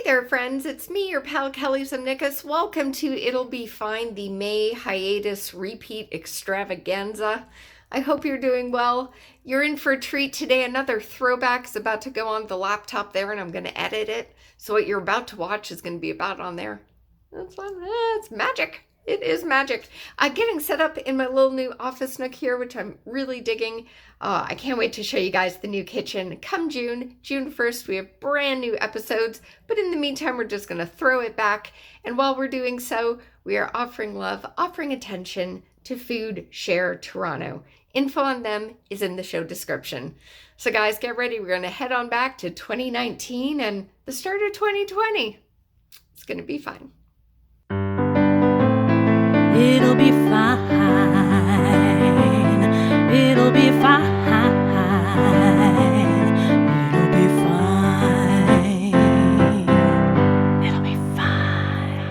there, friends. It's me, your pal Kelly Zemnikas. Welcome to It'll Be Fine, the May Hiatus Repeat Extravaganza. I hope you're doing well. You're in for a treat today. Another throwback is about to go on the laptop there, and I'm going to edit it. So what you're about to watch is going to be about on there. That's fun. It's magic. It is magic. Getting set up in my little new office nook here, which I'm really digging. I can't wait to show you guys the new kitchen. Come June 1st, we have brand new episodes. But in the meantime, we're just going to throw it back. And while we're doing so, we are offering love, offering attention to FoodShare Toronto. Info on them is in the show description. So guys, get ready. We're going to head on back to 2019 and the start of 2020. It's going to be fun. It'll be fine. It'll be fine. It'll be fine. It'll be fine.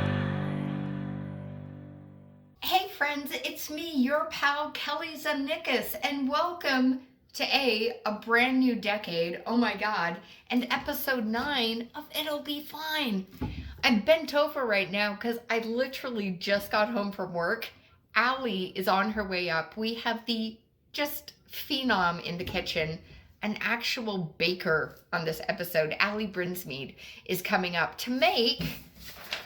Hey friends, it's me, your pal Kelly Zemnikas, and welcome to a brand new decade, oh my god, and episode 9 of It'll Be Fine. I'm bent over right now because I literally just got home from work. Ally is on her way up. We have the just phenom in the kitchen, an actual baker on this episode. Ally Brinsmead is coming up to make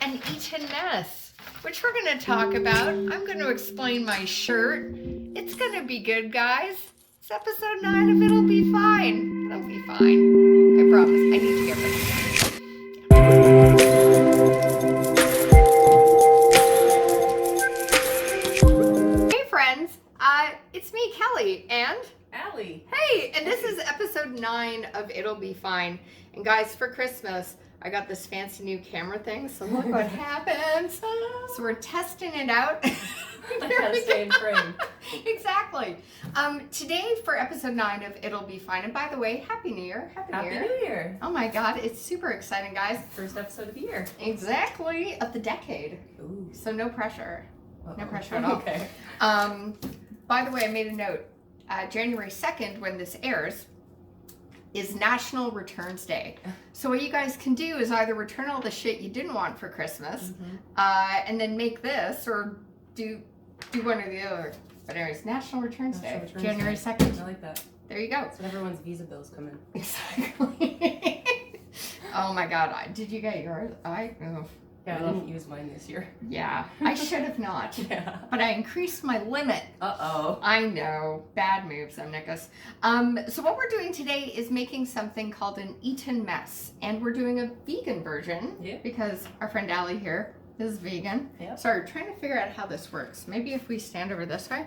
an eaten mess, which we're going to talk about. I'm going to explain my shirt. It's going to be good, guys. It's episode 9 of It'll Be Fine. It'll be fine. I promise. I need to get ready. Hey friends, it's me, Kelly, and Ally. hey, and this is episode 9 of It'll Be Fine. And guys, for Christmas, I got this fancy new camera thing, so look what happens. So we're testing it out. I gotta stay in frame. Exactly. Today for episode 9 of It'll Be Fine, and by the way, Happy New Year. Happy New Year. Oh my god, it's super exciting, guys. First episode of the year. Exactly, of the decade. Ooh. So no pressure. Uh-oh. No pressure at all. Okay. By the way, I made a note. January 2nd, when this airs, is National Returns Day. So what you guys can do is either return all the shit you didn't want for Christmas, and then make this, or do one or the other. But anyways, National Returns Day, January 2nd. I like that. There you go. That's when everyone's visa bills come in. Exactly. Oh my god, did you get yours? Yeah, I didn't use mine this year. Yeah, I should have not. Yeah. But I increased my limit. Uh-oh. I know. Bad moves, Zemnikas. So what we're doing today is making something called an eaten mess. And we're doing a vegan version. Yeah. Because our friend Ally here is vegan. Yep. So we're trying to figure out how this works. Maybe if we stand over this way.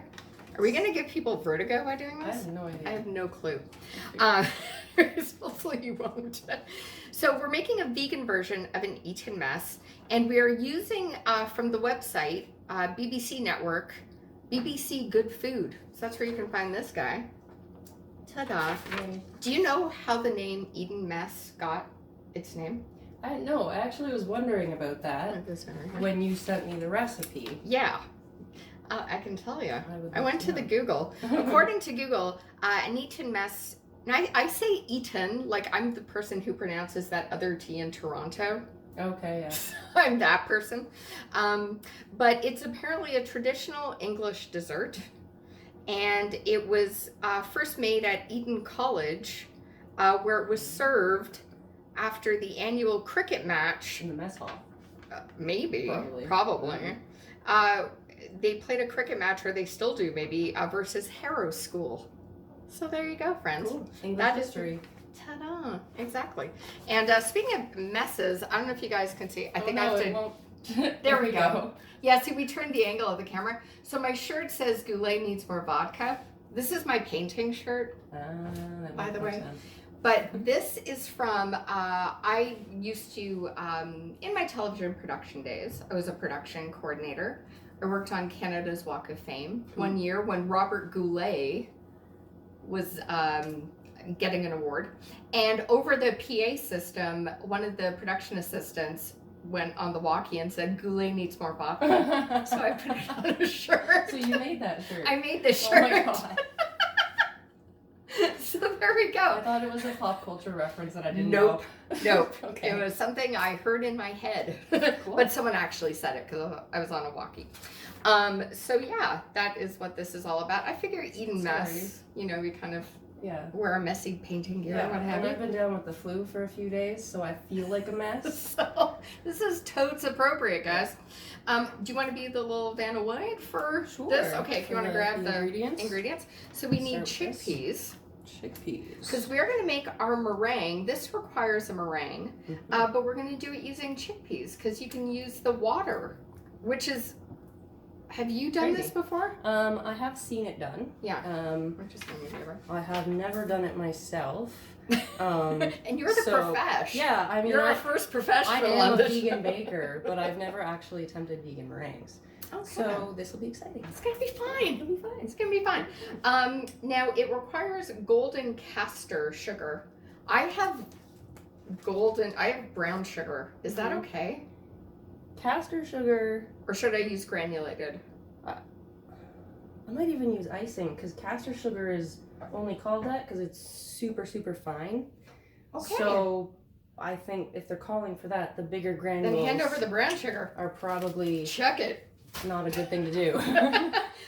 Are we going to give people vertigo by doing I this? have no idea. I have no clue. Hopefully you won't. So we're making a vegan version of an eaten mess, and we're using from the website BBC Network, BBC Good Food. So that's where you can find this guy. Ta-da! Do you know how the name Eaten Mess got its name? I actually was wondering about that when you sent me the recipe. Yeah. I can tell you. I went to the know. Google. According to Google, an eaten mess. And I say eaten like I'm the person who pronounces that other T in Toronto. Okay, yeah. I'm that person. But it's apparently a traditional English dessert. And it was first made at Eton College, where it was served after the annual cricket match. In the mess hall. Maybe. Probably. Probably. They played a cricket match, or they still do maybe, versus Harrow School. So there you go, friends. Cool. English That is- history. Ta-da! Exactly. And speaking of messes, I don't know if you guys can see. I think I have to. It won't. There we go. Yeah, see, we turned the angle of the camera. So my shirt says Goulet needs more vodka. This is my painting shirt, That by the makes way. sense. but this is from, I used to, in my television production days, I was a production coordinator. I worked on Canada's Walk of Fame one year when Robert Goulet was getting an award. And over the PA system, one of the production assistants went on the walkie and said, Goulet needs more vodka. So I put it on a shirt. So you made that shirt? I made the shirt. Oh my god. So there we I go. thought it was a pop culture reference that I didn't Nope. know. Nope. Okay. It was something I heard in my head, Cool. but someone actually said it because I was on a walkie. So yeah, that is what this is all about. I figure eating mess, you know, we kind of Yeah. wear a messy painting gear and what have and I've you. been down with the flu for a few days, so I feel like a mess. So this is totes appropriate, guys. Do you want to be the little Vanna White for Sure. this? Okay, if you For want to the grab the ingredients. ingredients. So we need Start with chickpeas. Chickpeas. Because we're going to make our meringue. This requires a meringue, but we're going to do it using chickpeas because you can use the water, which is. Have you done Crazy. this before? I have seen it done. Yeah. Um, Just doing it over. I have never done it myself. And you're the profesh. Yeah, I mean, You're I, our first professional I on am a this vegan show. baker, but I've never actually attempted vegan meringues. Okay. So this will be exciting. It's gonna be fine. It'll be fine. It's gonna be fine. Now it requires golden castor sugar. I have brown sugar. Is that Mhm. okay? Castor sugar. Or should I use granulated? I might even use icing because castor sugar is only called that because it's super, super fine. Okay. So I think if they're calling for that, the bigger Then granules hand over the brown sugar. are probably Check it. not a good thing to do.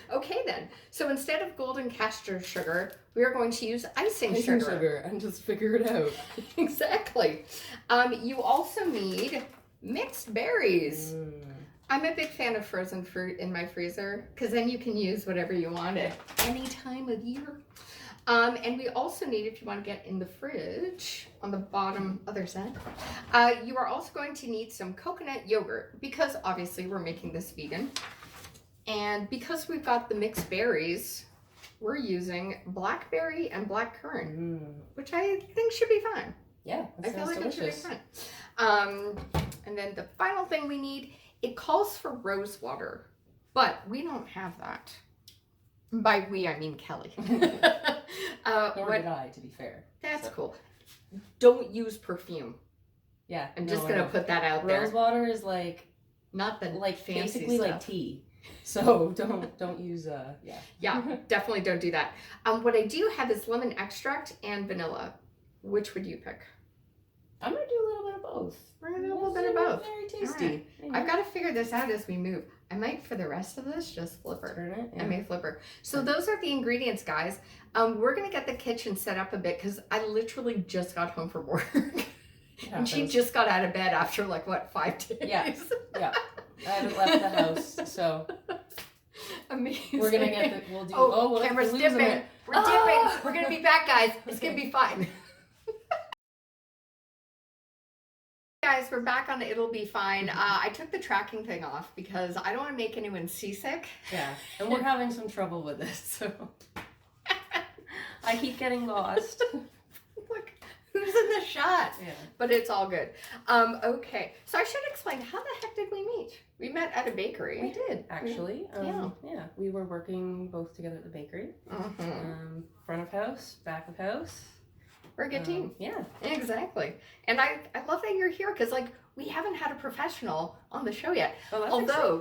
Okay then. So instead of golden castor sugar, we are going to use icing sugar. and just figure it out. Exactly. You also need mixed berries. I'm a big fan of frozen fruit in my freezer because then you can use whatever you want at any time of year. And we also need, if you want to get in the fridge on the bottom other side, you are also going to need some coconut yogurt because obviously we're making this vegan. And because we've got the mixed berries, we're using blackberry and blackcurrant, which I think should be fine. Yeah, that I feel sounds like delicious. it should be fine. And then the final thing we need, it calls for rose water, but we don't have that. By we, I mean Kelly. Nor did I, to be fair. That's So- cool. Don't use perfume. Yeah, I'm no, just I gonna know. put that out there. Rose water is like Not the fancy basically stuff. like tea. So don't use yeah. Yeah, definitely don't do that. What I do have is lemon extract and vanilla. Which would you pick? I'm gonna do a little bit of both. We're gonna do a little bit of both. Very All tasty. right. I've got to figure this out as we move. I might, for the rest of this, just flip her. Turn it. I may flip her. So those are the ingredients, guys. We're gonna get the kitchen set up a bit because I literally just got home from work. And she just got out of bed after 5 days. Yeah. Yeah. I haven't left the house, so Amazing. we're gonna get the. We'll do. Oh, we'll camera's lose dipping. it. We're Ah! dipping. We're gonna be back, guys. It's gonna be fine. Guys, we're back on It'll Be Fine. I took the tracking thing off because I don't want to make anyone seasick. Yeah, and we're having some trouble with this, so I keep getting lost. Look, who's in the shot? Yeah. But it's all good. Okay, so I should explain, how the heck did we meet? We met at a bakery. We did actually. Yeah. Yeah, we were working both together at the bakery. Mhm. Front of house, back of house. We're a good team. Yeah. Exactly. And I love that you're here because we haven't had a professional on the show yet. Oh, that's Although,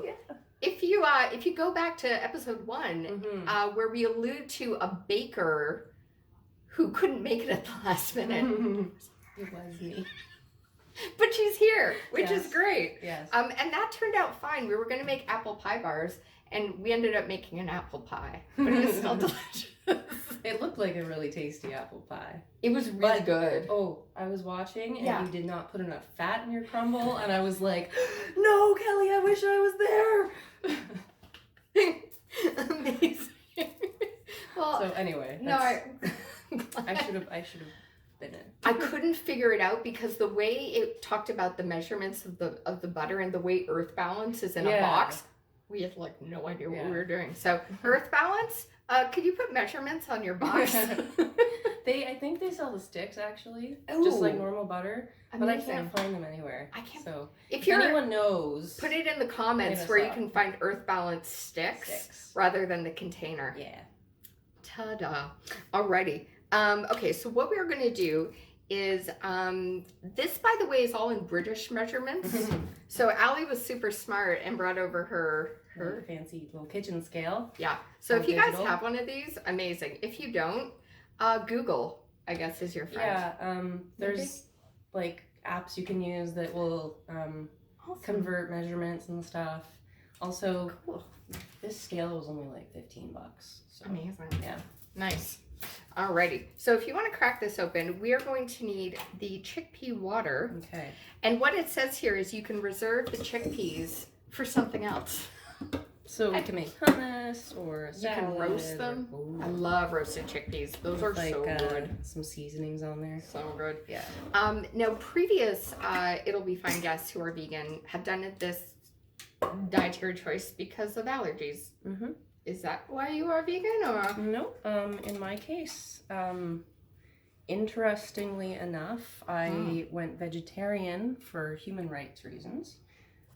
exciting. if you go back to episode 1, Mhm. where we allude to a baker who couldn't make it at the last minute, It was me. but she's here, which is Yes. great. Yes. And that turned out fine. We were going to make apple pie bars, and we ended up making an apple pie, but it was still delicious. It looked like a really tasty apple pie. It was really But- good. Oh, I was watching and Yeah. you did not put enough fat in your crumble, and I was like, "No, Kelly, I wish I was there." Amazing. Well, So anyway, no, I should have been in. I couldn't figure it out because the way it talked about the measurements of the butter and the way earth balance is in a Yeah. box, we had no idea what Yeah. we were doing. So earth balance, could you put measurements on your box? I think they sell the sticks actually, just like Ooh. normal butter, but I Amazing. can't find them anywhere. I can't- So If if you're anyone knows, put it in the comments Hit us where you up. can find earth balance sticks rather than the container. Yeah. Ta-da. Alrighty. Okay, so what we're going to do is, this, by the way, is all in British measurements. So Ally was super smart and brought over her. Fancy little kitchen scale. Yeah. So All if you guys digital. have one of these, amazing. If you don't, Google, I guess, is your friend. Yeah, there's like apps you can use that will Awesome. convert measurements and stuff. Also, Cool. this scale was only like $15. So Amazing. yeah. Nice. Alrighty. So if you want to crack this open, we are going to need the chickpea water. Okay. And what it says here is you can reserve the chickpeas for something else. So we can make hummus or a You salad. can roast them. Ooh. I love roasted chickpeas. Those are Like, so good. Some seasonings on there. So good. Yeah. Now, previous It'll Be Fine guests who are vegan have done this dietary choice because of allergies. Mm-hmm. Is that why you are vegan, or? Nope. In my case, interestingly enough, I went vegetarian for human rights reasons.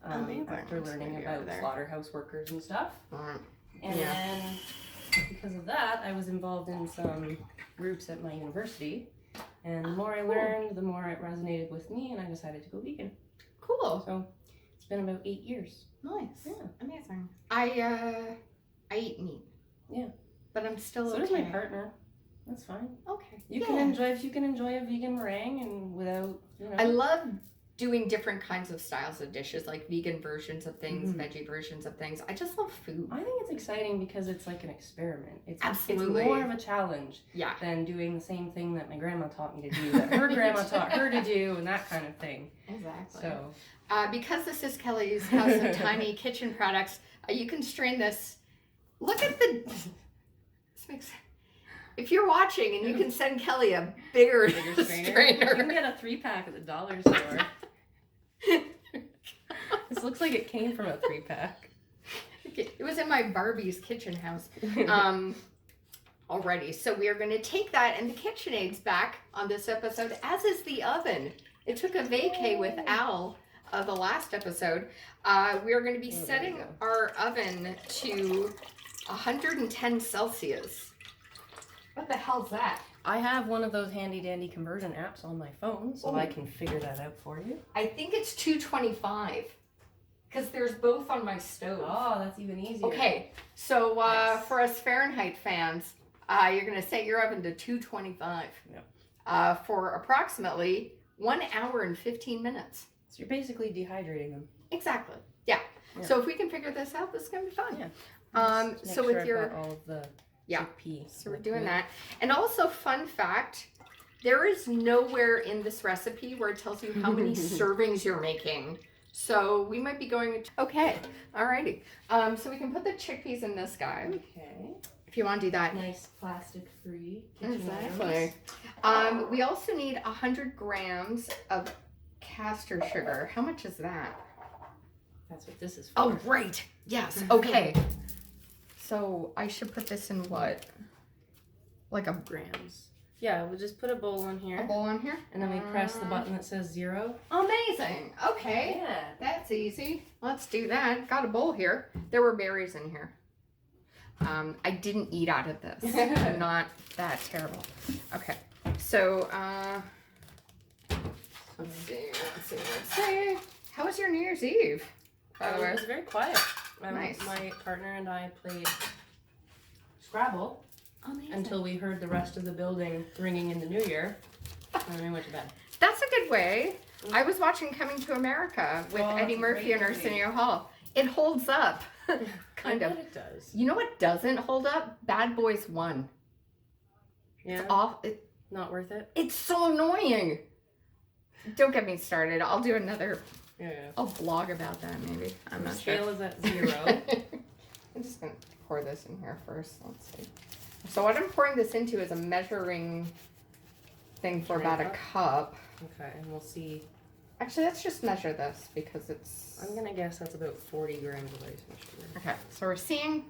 After learning about slaughterhouse workers and stuff. And then, because of that, I was involved in some groups at my university. And the more I learned, the more it resonated with me, and I decided to go vegan. Cool. So it's been about 8 years. Nice. Yeah. Amazing. I eat meat. Yeah. But I'm still So okay. does my partner. That's fine. Okay. You can enjoy a vegan meringue and without, I love doing different kinds of styles of dishes, like vegan versions of things, veggie versions of things. I just love food. I think it's exciting because it's like an experiment. Absolutely. It's more of a challenge Yeah. than doing the same thing that my grandma taught me to do, that her grandma taught her to do, and that kind of thing. Exactly. So, because this is Kelly's house of tiny kitchen products, you can strain this. Look at the. This makes. If you're watching and you can send Kelly a bigger strainer. You can get a 3-pack at the dollar store. This looks like it came from a 3-pack. It was in my Barbie's kitchen house already. So we are going to take that and the KitchenAid's back on this episode, as is the oven. It took a vacay with Al the last episode. We are going to be setting our oven to 110 Celsius. What the hell's that? I have one of those handy dandy conversion apps on my phone, so I can figure that out for you. I think it's 225 because there's both on my stove. Oh, that's even easier. Okay, so for us Fahrenheit fans, you're going to set your oven to 225 for approximately 1 hour and 15 minutes. So you're basically dehydrating them. Exactly. Yeah. So if we can figure this out, this is going to be fun. Yeah. So with your I've got all of the chickpea. So we're doing that. And also, fun fact, there is nowhere in this recipe where it tells you how many servings you're making. So we might be going, okay, alrighty. So we can put the chickpeas in this guy. Okay. If you want to do that. Nice plastic-free kitchen Exactly. We also need 100 grams of castor sugar. How much is that? That's what this is for. Oh, right. Yes. Okay. So I should put this in what? Like a grams. Yeah, we'll just put a bowl on here. A bowl on here? And then we press the button that says 0. Amazing. Okay. Yeah. That's easy. Let's do that. Got a bowl here. There were berries in here. I didn't eat out of this. I'm not that terrible. Okay. So, let's see. How was your New Year's Eve? By the way, It was very quiet. Nice. My partner and I played Scrabble until we heard the rest of the building ringing in the new year, and then we went to bed. That's a good way. I was watching Coming to America with Eddie Murphy and Arsenio Hall. It holds up. Kind of. It does. You know what doesn't hold up? Bad Boys 1. Yeah. Not worth it. It's so annoying. Don't get me started. I'll do another. Yeah. I'll blog about that maybe. I'm not Scale sure. is at 0. I'm just gonna pour this in here first. Let's see. So what I'm pouring this into is a measuring thing for about a cup. Okay, and we'll see. Actually, let's just measure this because it's. I'm gonna guess that's about 40 grams of icing sugar. Okay, so we're seeing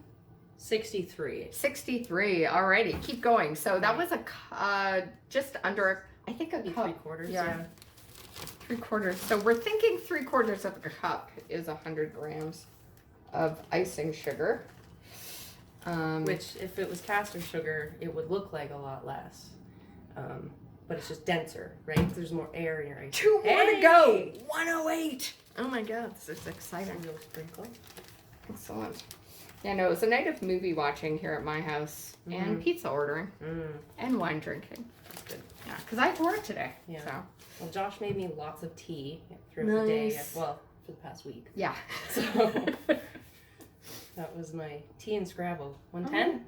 63. 63. Alrighty, keep going. So that was a just under, I think, a cup. 3/4. Yeah. 3/4. So we're thinking 3/4 of a cup is 100 grams of icing sugar. Which, if it was castor sugar, it would look like a lot less. But it's just denser, right? There's more air in your icing. 2 more to go. 108. Oh my god, this is exciting. You'll sprinkle. Excellent. Yeah, no, it was a night of movie watching here at my house and pizza ordering and wine drinking. That's good. Yeah, because I had to work today. Yeah. So. Well, Josh made me lots of tea throughout the day. Well, for the past week. Yeah. So that was my tea and Scrabble. 110?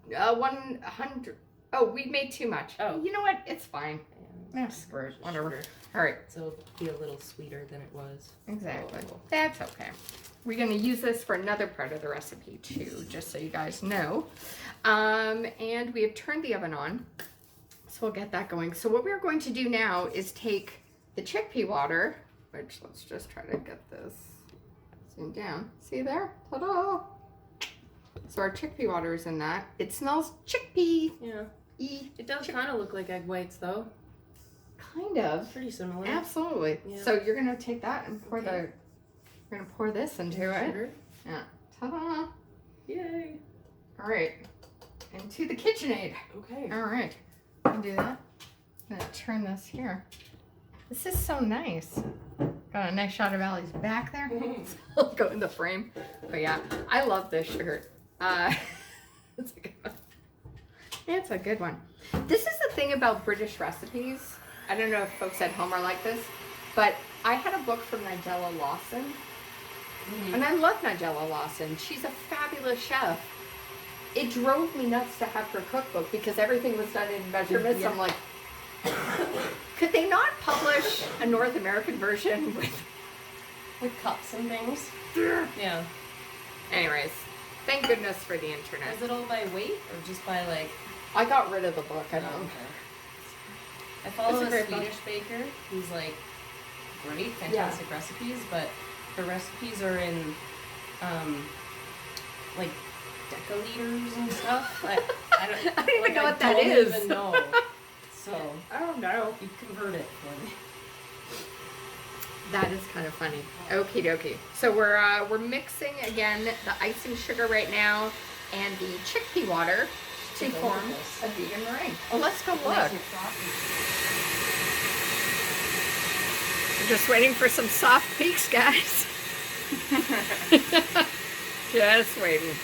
100. Oh, we made too much. Oh. You know what? It's fine. Yeah, screw it. Whatever. Sugar. All right. So it'll be a little sweeter than it was. Exactly. Oh. That's okay. We're going to use this for another part of the recipe too, just so you guys know. And we have turned the oven on, so we'll get that going. So what we're going to do now is take the chickpea water, which let's just try to get this zoomed down. See there? Ta-da! So our chickpea water is in that. It smells chickpea. Yeah. It does kind of look like egg whites though. Kind of. Pretty similar. Absolutely. Yeah. So you're going to take that and pour we're going to pour this into it. Sugar. Yeah. Ta-da! Yay. All right. Into the KitchenAid. Okay. All right. Can do that. I'm going to turn this here. This is so nice. Got a nice shot of Ally's back there. I'll go in the frame. But yeah, I love this shirt. It's a good one. It's a good one. This is the thing about British recipes. I don't know if folks at home are like this, but I had a book from Nigella Lawson. And I love Nigella Lawson. She's a fabulous chef. It drove me nuts to have her cookbook because everything was done in measurements. Yeah. I'm like, could they not publish a North American version with cups and things? Yeah. Anyways, thank goodness for the internet. Is it all by weight or just by like? I got rid of the book. I don't. Okay. I follow It's a a great Swedish baker who's like great, fantastic recipes, but her recipes are in like decaliters and stuff. I don't even know what that is. I don't even know. So I don't know. you convert it for me. That is kind of funny. Okie dokie. So we're mixing again the icing sugar right now and the chickpea water to Take a form look at this. a vegan meringue. Oh, let's go look. Nice and frothy. We're just waiting for some soft peaks, guys. Just waiting.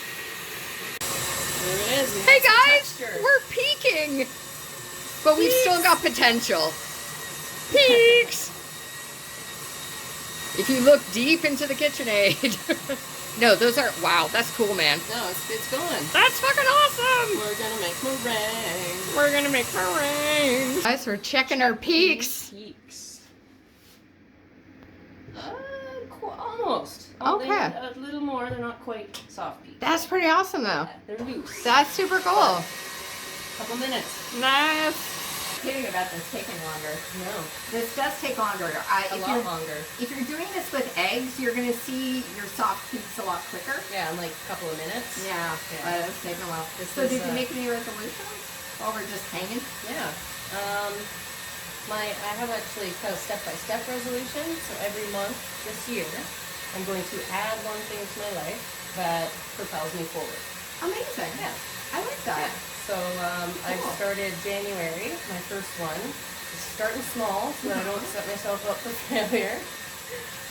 There it is. We Hey have some guys, texture. we're peaking, but we've still got potential. Peaks. If you look deep into the KitchenAid. No, those are, wow, that's cool, man. No, it's going. That's fucking awesome. We're gonna make meringue. We're gonna make meringue. Guys, we're checking our peaks. Peaks. Almost. Okay. A little more. They're not quite soft peaks. That's pretty awesome, though. They're loose. That's super cool. Couple minutes. Nice. Kidding about this taking longer. No. This does take longer. A lot longer. If you're doing this with eggs, you're gonna see your soft peaks a lot quicker. Yeah, in like a couple of minutes. Yeah, Yeah. it's taking a while. This So is, did you make any resolutions while we're just hanging? Yeah. I have actually kind of step-by-step resolution. So every month this year, I'm going to add one thing to my life that propels me forward. Amazing. Yeah. I like that. So I started January, my first one. Just starting small so that I don't set myself up for failure.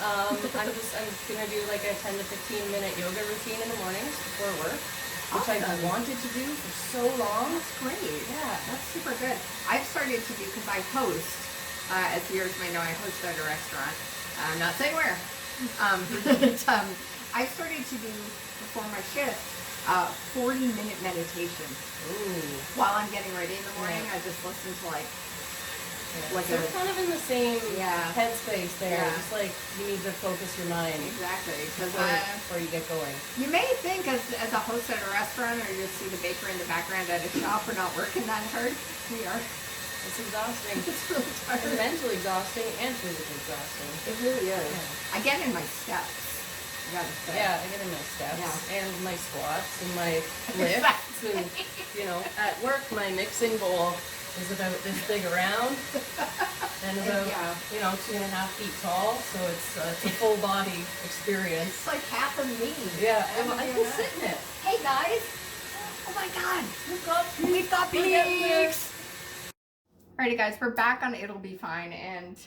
I'm gonna do like a 10 to 15 minute yoga routine in the mornings before work, which I've wanted to do for so long. That's great. Yeah. That's super good. I've started to do, because I host, as viewers may know, I host at a restaurant. I'm not saying where. But, I started to do, before my shift, 40-minute meditation. Ooh. While I'm getting ready in the morning, Yeah. I just listen to like So we're kind of in the same Yeah. headspace there. Yeah. Just like you need to focus your mind exactly, because before you get going. you may think as a host at a restaurant, or you see the baker in the background at a shop, we're not working that hard. We are. It's exhausting. It's really It's tired. mentally exhausting and physically exhausting. It really is. Yeah. I get in my steps. I gotta say. Yeah, I get in my steps Yeah. and my squats and my lifts and at work my mixing bowl is about this big around and about 2.5 feet tall, so it's a full body experience. It's like half of me. Yeah, I I can can sit in it. Hey guys! Oh my god! We've got We're getting there. peaks! Alrighty guys, we're back on It'll Be Fine, and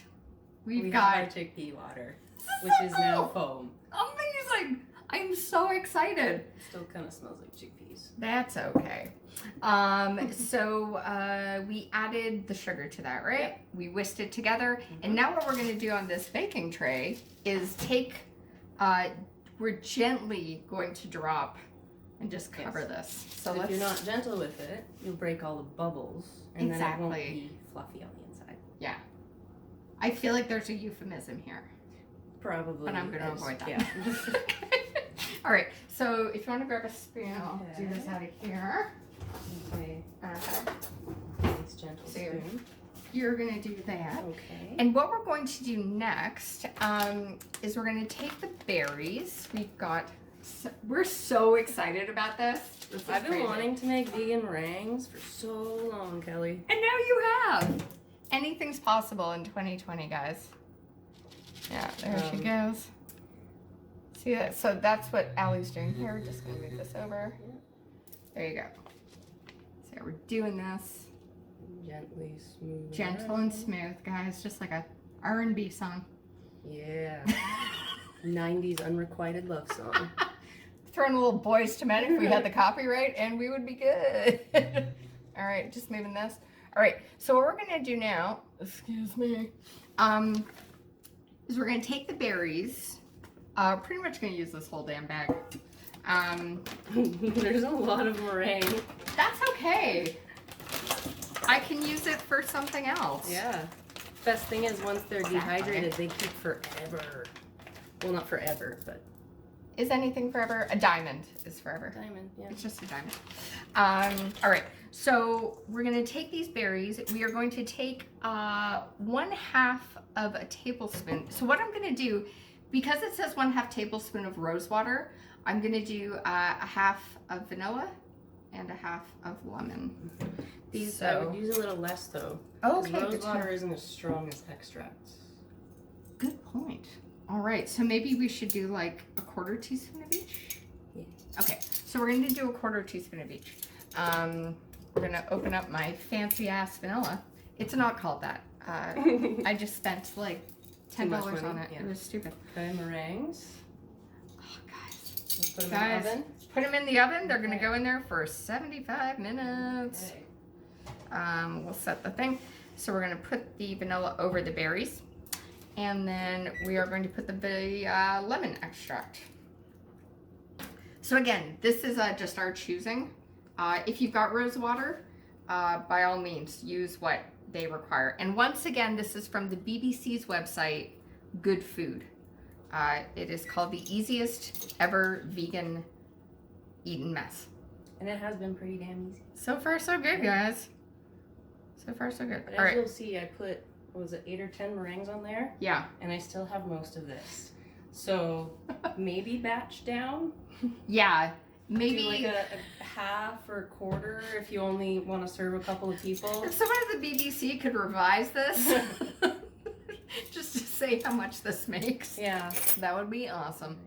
We we've got our got chickpea water, which is now foam. amazing! I'm so excited. It still kind of smells like chickpeas. That's okay. So we added the sugar to that, right? Yep. We whisked it together. And now what we're going to do on this baking tray is we're gently going to drop and just cover this. So if you're not gentle with it, you'll break all the bubbles. And then it won't be fluffy on the inside. Yeah. I feel like there's a euphemism here. Probably. But I'm going to avoid that. Yeah. All right. So if you want to grab a spoon, I'll do this out of here. Okay. Nice gentle spoon. You're going to do that. Okay. And what we're going to do next is we're going to take the berries. We're so excited about this. I've been wanting to make vegan meringues for so long, Kelly. And now you have. Anything's possible in 2020, guys. Yeah, there she goes. See that? So that's what Ally's doing here. We're just going to move this over. There you go. So we're doing this. Gently smooth. Gentle and smooth, guys. Just like a R&B song. Yeah. 90s unrequited love song. Throwing a little Boys to Men if we had the copyright, and we would be good. All right, just moving this. All right, so what we're going to do now, excuse me, is we're going to take the berries. Pretty much going to use this whole damn bag. There's a lot of meringue. That's okay. I can use it for something else. Yeah. Best thing is once they're dehydrated, they keep forever. Well, not forever, but. Is anything forever? A diamond is forever. Diamond, yeah. It's just a diamond. All right, so we're gonna take these berries. We are going to take 1/2 of a tablespoon. So what I'm gonna do, because it says 1/2 tablespoon of rose water, I'm gonna do 1/2 of vanilla and 1/2 of lemon. I would use a little less though. Okay, rose water isn't as strong as extracts. Good point. All right, so maybe we should do like a 1/4 teaspoon of each? Yeah. Okay, so we're gonna do a 1/4 teaspoon of each. We're gonna open up my fancy ass vanilla. It's not called that. I just spent like $10 on it. Yeah. It was stupid. Okay, meringues. Oh, guys. Let's put them in the oven. Put them in the oven. They're gonna go in there for 75 minutes. Okay. We'll set the thing. So we're gonna put the vanilla over the berries. And then we are going to put the lemon extract. So again, this is just our choosing. If you've got rose water, by all means, use what they require. And once again, this is from the BBC's website, Good Food. It is called the easiest ever vegan eaten mess. And it has been pretty damn easy. So far, so good, guys. So far, so good. But All as right. you'll see, I put, what was it, 8 or 10 meringues on there? Yeah. And I still have most of this. So maybe batch down. Yeah. Maybe Do like a 1/2 or 1/4 if you only want to serve a couple of people. if someone at the BBC could revise this, just to say how much this makes, Yeah. that would be awesome.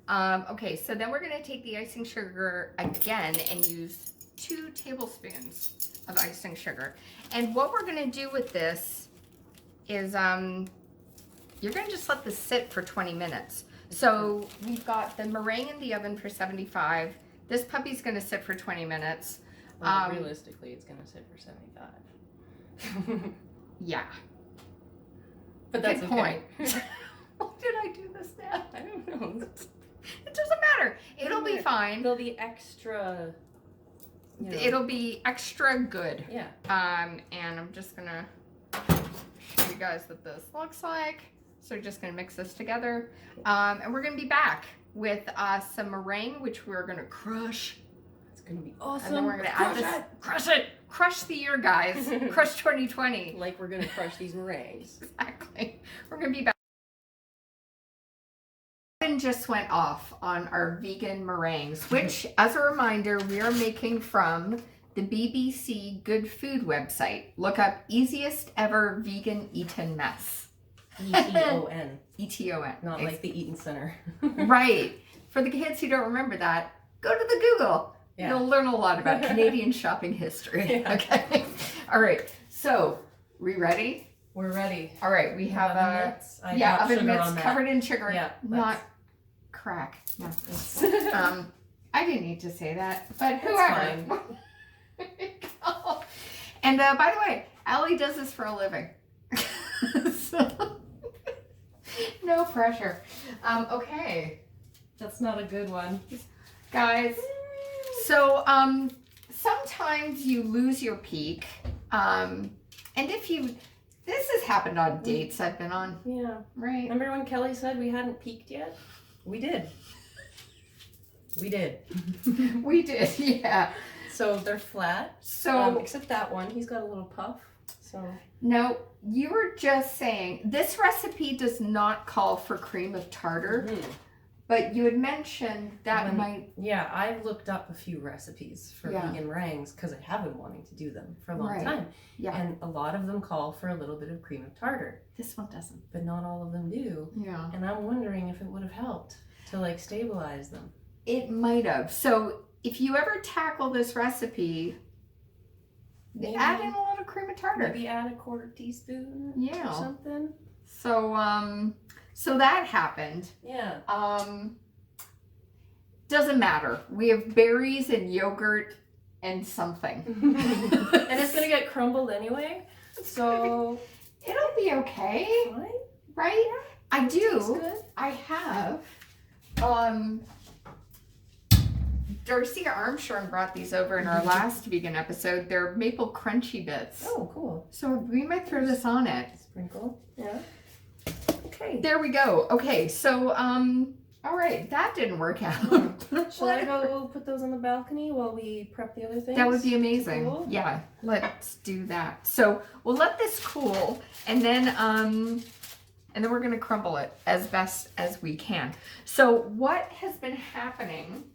Yeah. Okay, so then we're going to take the icing sugar again and use 2 tablespoons of icing sugar. And what we're going to do with this is you're going to just let this sit for 20 minutes. So we've got the meringue in the oven for 75. This puppy's going to sit for 20 minutes. Well, realistically, it's going to sit for 75. Yeah. But that's Good okay. point. Did I do this now? I don't know. It doesn't matter. It'll be fine. It'll be extra. You know. It'll be extra good. Yeah. And I'm just gonna show you guys what this looks like. So we're just gonna mix this together. And we're gonna be back with some meringue, which we're gonna crush. It's gonna be awesome. And then we're gonna add this. Crush it! Crush the year, guys. Crush 2020. Like we're gonna crush these meringues. Exactly. We're gonna be back. Just went off on our vegan meringues, which, as a reminder, we are making from the BBC Good Food website. Look up easiest ever vegan eaten mess. ETON. ETON. Not like the Eaton Center. Right. For the kids who don't remember that, go to the Google. Yeah. You'll learn a lot about Canadian shopping history. Yeah. Okay. All right. So, we ready? We're ready. All right. We have oven mitts. I yeah, got oven sugar mitts on that. covered in sugar. Yeah, Not crack. No. I didn't need to say that, but whoever. And by the way, Ally does this for a living. So, no pressure. Okay. That's not a good one. Guys, so sometimes you lose your peak. And if you, this has happened on dates I've been on. Yeah. Right. Remember when Kelly said we hadn't peaked yet? We did. We did. We did, yeah. So they're flat. So except that one, he's got a little puff. So no, you were just saying this recipe does not call for cream of tartar, but you had mentioned that might. Yeah, I've looked up a few recipes for vegan meringues because I have been wanting to do them for a long time. Yeah, and a lot of them call for a little bit of cream of tartar. This one doesn't, but not all of them do. Yeah, and I'm wondering if it would have helped to like stabilize them. It might have. So if you ever tackle this recipe, maybe add in a little cream of tartar. Maybe add a quarter teaspoon or something. So so that happened. Yeah. Doesn't matter. We have berries and yogurt and something. And it's gonna get crumbled anyway. So it'll be okay. Fine. Right? I do. Good. I have Darcy Armstrong brought these over in our last vegan episode. They're maple crunchy bits. Oh, cool. So we might throw this on it. Sprinkle. Yeah. Okay. There we go. Okay, so all right, that didn't work out. Shall I go put those on the balcony while we prep the other things? That would be amazing. Cool. Yeah, let's do that. So we'll let this cool, and then we're gonna crumble it as best as we can. So what has been happening?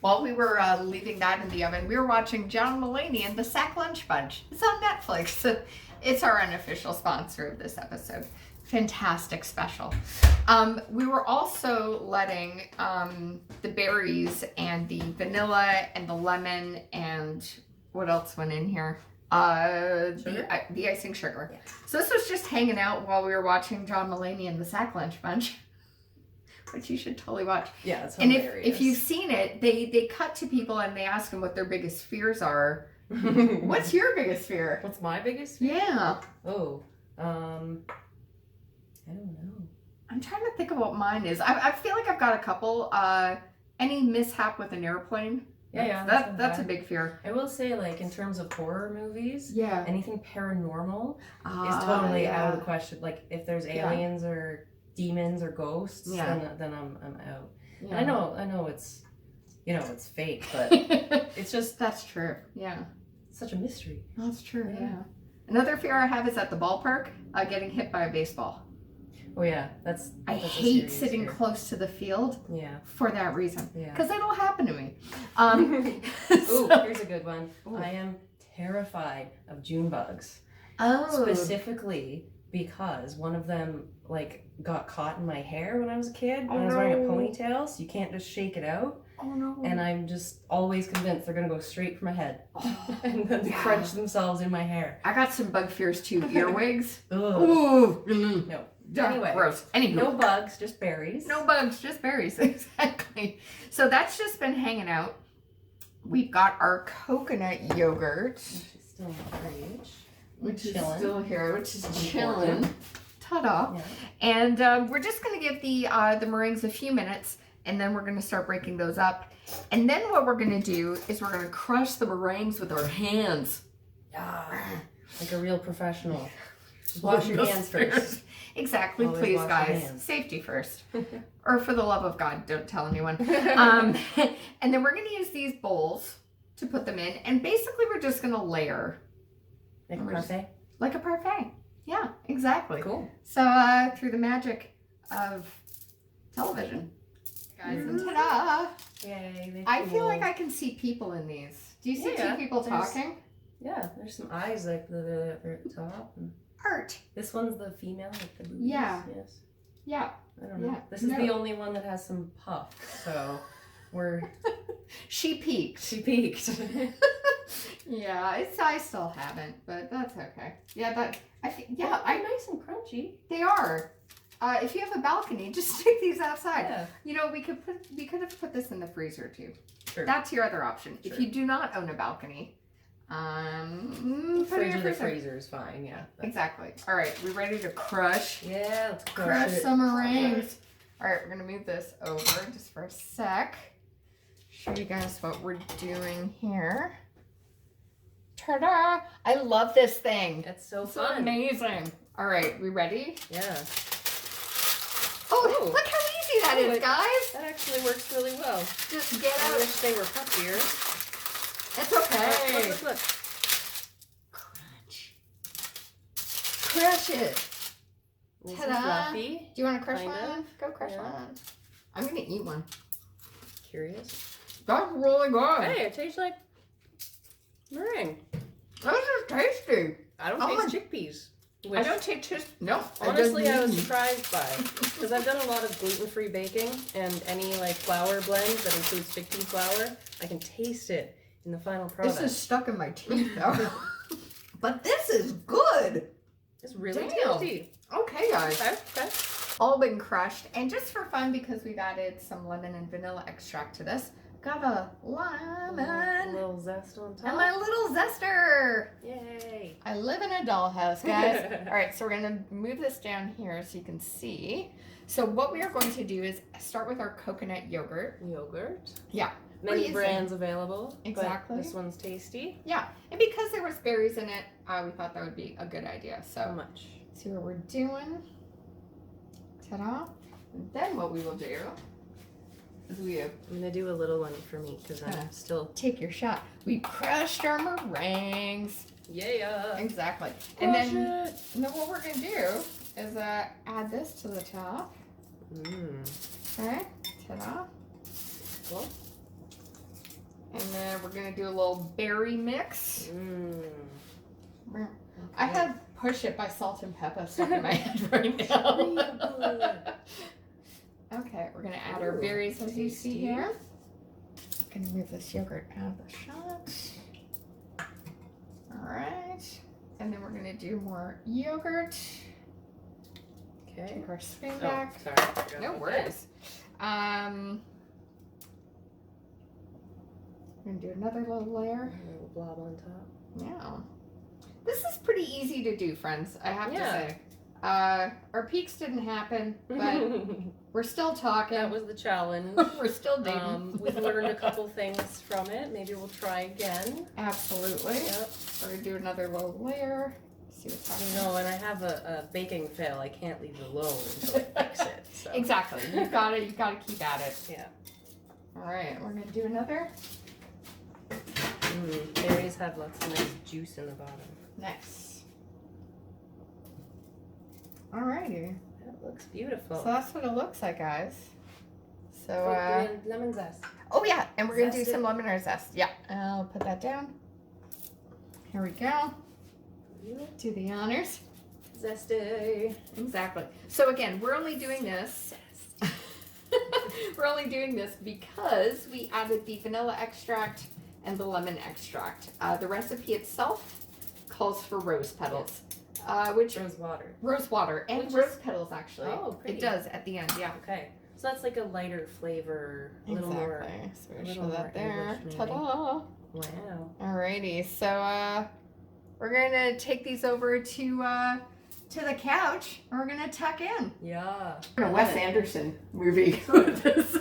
While we were leaving that in the oven, we were watching John Mulaney and the Sack Lunch Bunch. It's on Netflix. It's our unofficial sponsor of this episode. Fantastic special. We were also letting the berries and the vanilla and the lemon and what else went in here? The icing sugar. Yeah. So this was just hanging out while we were watching John Mulaney and the Sack Lunch Bunch. Which you should totally watch. Yeah, it's hilarious. hilarious. And if you've seen it, they cut to people and they ask them what their biggest fears are. What's your biggest fear? What's my biggest fear? Yeah. Oh, I don't know. I'm trying to think of what mine is. I feel like I've got a couple. Any mishap with an airplane? Yeah. That's a big fear. I will say, like, in terms of horror movies, anything paranormal is totally out of the question. Like, if there's aliens or demons or ghosts, then I'm out. Yeah. And I know it's it's fake, but it's just that's true. Yeah, it's such a mystery. That's true. Yeah. Another fear I have is at the ballpark, getting hit by a baseball. Oh yeah, I hate sitting close to the field. Yeah. For that reason. Yeah. Because it'll happen to me. Ooh, here's a good one. Ooh. I am terrified of June bugs. Oh. Specifically because one of them got caught in my hair when I was a kid. When I was wearing a ponytail, so you can't just shake it out. Oh no. And I'm just always convinced they're gonna go straight for my head. And then crunch themselves in my hair. I got some bug fears too. Earwigs. Ooh. No. Anyway, gross. Anywho. No bugs, just berries. No bugs, just berries. Exactly. So that's just been hanging out. We've got our coconut yogurt. Which is still in the fridge. Which is still here, which is chilling. Ta-da. Yeah. And we're just going to give the meringues a few minutes, and then we're going to start breaking those up. And then what we're going to do is we're going to crush the meringues with our hands. Yeah. Like a real professional. Just wash your hands first. Exactly. Always please, guys. Safety first. Or for the love of God, don't tell anyone. And then we're going to use these bowls to put them in. And basically, we're just going to layer. Like a parfait? Like a parfait. Yeah, exactly. Cool. So, through the magic of television. Guys, and ta-da! Yay. I feel like I can see people in these. Do you see two people talking? Yeah, there's some eyes like they're at the top. Art. This one's the female with the boobies. Yeah. Yes. Yeah. I don't know. Yeah. This is the only one that has some puff, so we're... She peaked. She peaked. Yeah, I still haven't, but that's okay. Yeah, they're nice and crunchy. They are. if you have a balcony, just stick these outside. Yeah. You know, we could have put this in the freezer too. Sure. That's your other option. Sure. If you do not own a balcony, put it in your Fridge or the freezer. freezer is fine. Yeah. Exactly. All right, we ready to crush? Yeah. Let's Crush some meringues. All right, we're gonna move this over just for a sec. Show you guys what we're doing here. Ta-da! I love this thing. It's so It's fun. amazing. All right, we ready? Yeah. Oh, Ooh. look how easy that is, guys. That actually works really well. Just get I out. wish they were puffier. It's okay. Look. Crunch. Crush it. This Ta-da. is fluffy. Do you want to crush Kind of. one? Go crush Yeah. one. I'm gonna eat one. Curious. That's really good. Hey, it tastes like meringue. This is tasty. I don't Oh, taste chickpeas. I Which, don't take just no. honestly, I was surprised by, because I've done a lot of gluten-free baking, and any like flour blends that includes chickpea flour, I can taste it in the final product. This is stuck in my teeth though. But this is good. It's really Damn. tasty. Okay, guys. Okay. All been crushed, and just for fun, because we've added some lemon and vanilla extract to this, got a A lemon little zest on top. and my little zester. Yay. I live in a dollhouse, guys. All right, so we're gonna move this down here so you can see. So what we are going to do is start with our coconut yogurt. Yogurt. Yeah. Many Easy. brands available. Exactly. But this one's tasty. Yeah, and because there was berries in it, we thought that would be a good idea. How So much? see what we're doing. Ta-da. And then what we will do is we I'm gonna do a little one for me because Yeah. I'm still. take your shot. We crushed our meringues. Yeah. Exactly. Crush And then it. what we're gonna do is add this to the top. Okay. Ta-da. Cool. And then we're gonna do a little berry mix. Okay. I have Push It by Salt and Pepper stuck in my head right now. Really good. Okay, we're gonna add our Ooh, berries as you see tasty. here. I'm gonna move this yogurt out of the shot. Alright. And then we're gonna do more yogurt. Okay. Take our spoon Oh, back. sorry. I forgot No about worries. I'm gonna do another little layer. that. A little blob on top. Yeah. This is pretty easy to do, friends, I have to Yeah. say. Our peaks didn't happen, but we're still talking. That was the challenge. We're still dating. We've learned a couple things from it. Maybe we'll try again. Absolutely. Yep. We're gonna do another little layer. See what's I happening. know, and I have a baking fail. I can't leave it alone until I fix it. So. Exactly. You gotta keep at it. Yeah. All right. We're gonna do another. Berries have lots of nice juice in the bottom. Nice. Alrighty. That looks beautiful. So that's what it looks like, guys. So and lemon zest. oh yeah, and we're gonna do Zest it. some lemon or zest. Yeah. I'll put that down. Here we go. Do the honors. Zesty. Exactly. So again, we're only doing this. We're only doing this because we added the vanilla extract and the lemon extract. The recipe itself calls for rose petals, which Rose water. rose water and Which rose petals actually. Oh, pretty. It does at the end. Yeah. Okay. So that's like a lighter flavor, a little more. Exactly. So a we little show more that there. English, Ta-da! Wow. Alrighty. So we're gonna take these over to the couch and we're gonna tuck in. Yeah. A Wes Anderson movie with this.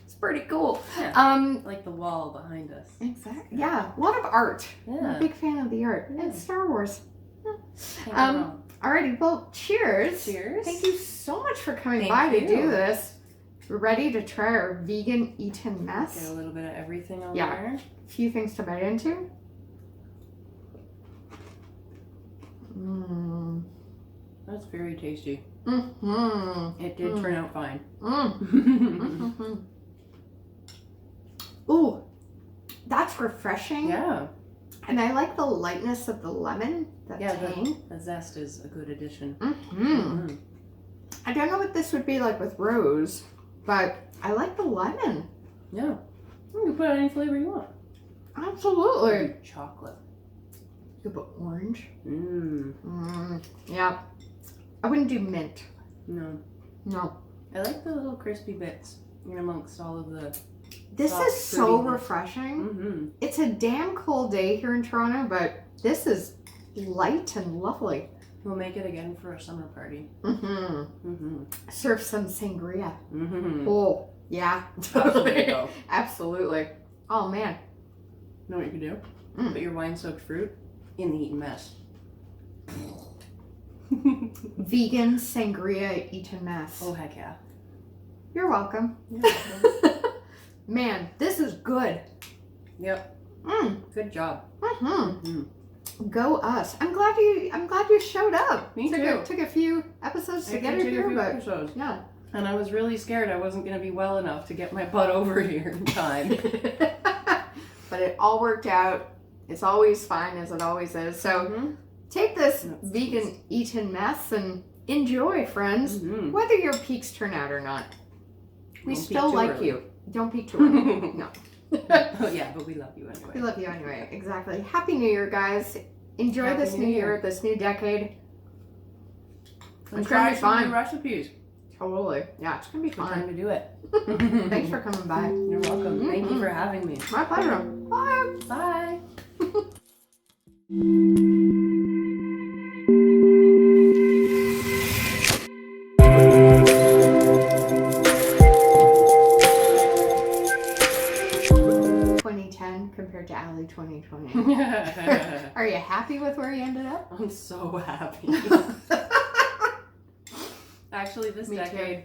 It's pretty cool. Yeah. Like the wall behind us. Exactly. Yeah, a lot of art. I'm Yeah. a big fan of the art. Yeah. And Star Wars. Can't go wrong. Alrighty, well, cheers. Cheers. Thank you so much for coming Thank by to you. do this. We're ready to try our vegan eaten Get mess. a little bit of everything on Yeah. there. A few things to bite into. Mmm. That's very tasty. Mm-hmm. It did turn out fine. Mm-hmm. Ooh, that's refreshing. Yeah. And I like the lightness of the lemon, the Yeah, tang. the zest is a good addition. Mm-hmm. I don't know what this would be like with rose, but I like the lemon. Yeah. You can put any flavor you want. Absolutely. Maybe chocolate. You put orange. Mmm. Yeah. I wouldn't do mint. No. No. I like the little crispy bits in amongst all of the. This soft is so fruitiness. refreshing. Mm-hmm. It's a damn cold day here in Toronto, but this is light and lovely. We'll make it again for a summer party. Mm-hmm. Mm-hmm. Serve some sangria. Mm-hmm. Oh, yeah. Absolutely. Absolutely. Oh, man. Know what you can do? Mm. Put your wine-soaked fruit in the eaten mess. Vegan sangria eaten mess. Oh, heck yeah. You're welcome. Yeah. Man, this is good. Yep. Mm. Good job. Mm-hmm. Mm-hmm. Go us. I'm glad you showed up. Me took too. Took a few episodes to get took here, a few but episodes. yeah. And I was really scared I wasn't going to be well enough to get my butt over here in time. But it all worked out. It's always fine as it always is. So Mm-hmm. take this That's vegan eaten mess and enjoy, friends. Mm-hmm. Whether your peaks turn out or not. We Don't still peak too like early. you. Don't peak too early. No. Oh, yeah, but we love you We anyway. love you anyway. Exactly. Happy New Year, guys. Enjoy Happy this New new Year. year, this new decade. And It's try gonna be some fun. new recipes. Totally. Yeah, it's gonna be Good time fun. to do it. Thanks for coming by. You're welcome. Thank you Mhm. for having me. My pleasure. Bye. Bye. Compared to Ally 2020. Are you happy with where you ended up? I'm so happy. Actually, this Me too. decade,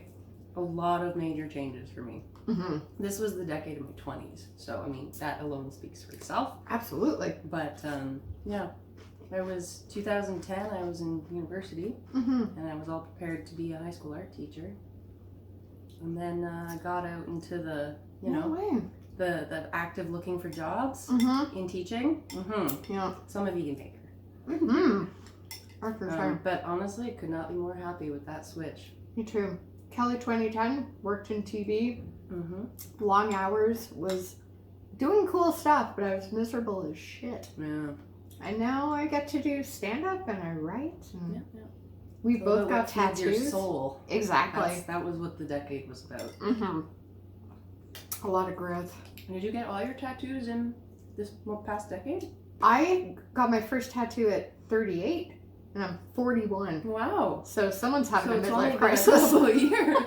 a lot of major changes for me. Mm-hmm. This was the decade of my 20s, so I mean, that alone speaks for itself. Absolutely. But yeah, I was 2010, I was in university, Mm-hmm. and I was all prepared to be a high school art teacher. And then I got out into the, No way. the active looking for jobs Mm-hmm. in teaching. Mm-hmm. Yeah. So I'm a vegan baker. Mm-hmm. That's for sure. But honestly, could not be more happy with that switch. Me too. Kelly 2010 worked in TV, Mm-hmm. long hours, was doing cool stuff, but I was miserable as shit. Yeah. And now I get to do stand up and I write. And Yeah, yeah. we So both what got feeds your tattoos. soul. Exactly. That was what the decade was about. Mm-hmm. A lot of growth. And did you get all your tattoos in this past decade? I got my first tattoo at 38 and I'm 41. Wow. So someone's having So a it's only midlife been a crisis. couple of years.